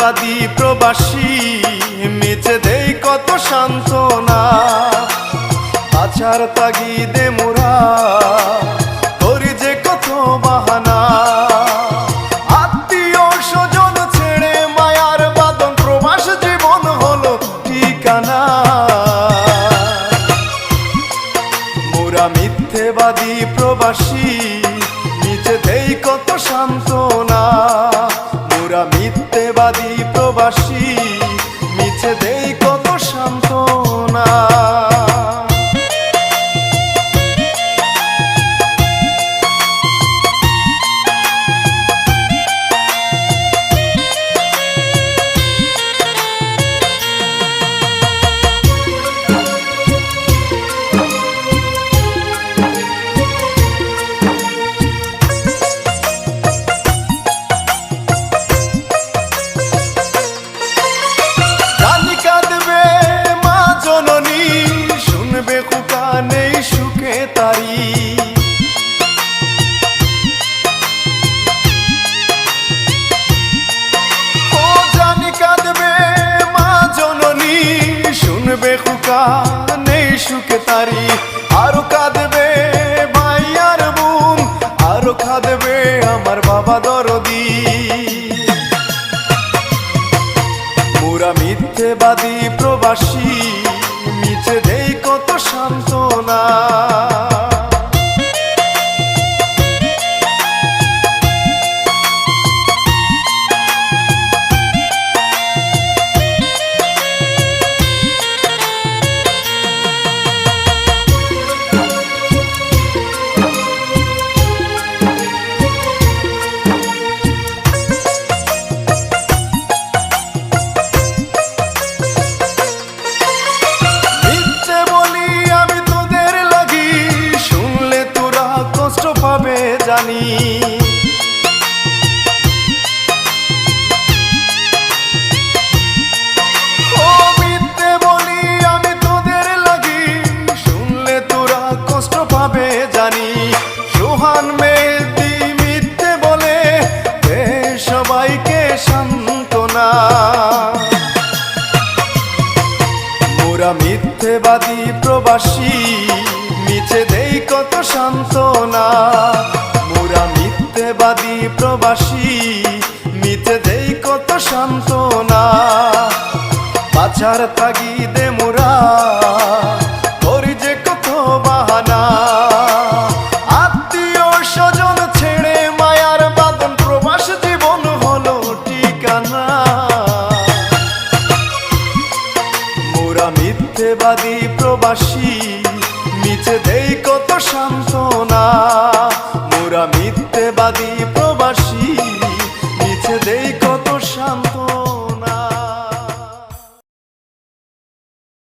মিথ্যেবাদী প্রবাসী মিছে দেই কত সান্ত্বনা। আছার তাগিদে মোরা করি যে কত বাহানা। আত্মীয় স্বজন ছেড়ে মায়ার বাঁধন প্রবাস জীবন হলো ঠিকানা। মোরা মিথ্যেবাদী প্রবাসী মিছে দেই কত সান্ত্বনা। মোরা মিথ্যেবাদী প্রবাসী মিছে দেই কত সান্ত্বনা। নেই সুখে তারি ও জানি কাঁদবে মা জননী, শুনবে খুকা নেই সুখে তারি। আরো কাঁদবে ভাই আর বোন, আরো কাঁদবে আমার বাবা দরদি। মোরা মিথ্যেবাদী প্রবাসী মিছে দেই কত সান্ত্বনা। পাবে জানি ও মিথ্যে বলি আমি তোদের লাগি, শুনলে তোরা কষ্ট পাবে জানি। সোহান মেহেদী মিথ্যে বলে দে সবাইকে সান্ত্বনা। মোরা মিথ্যেবাদী প্রবাসী মিছে দেই কত সান্ত্বনা। মোরা মিথ্যেবাদী প্রবাসী মিছে দেই কত সান্ত্বনা। বাঁচার তাগিদে মোরা করি যে কত বাহানা। আত্মীয় স্বজন ছেড়ে মায়ার বাঁধন প্রবাস জীবন হলো ঠিকানা। মোরা মিথ্যেবাদী প্রবাসী মিছে দেই কত সান্ত্বনা। মোরা মিথ্যেবাদী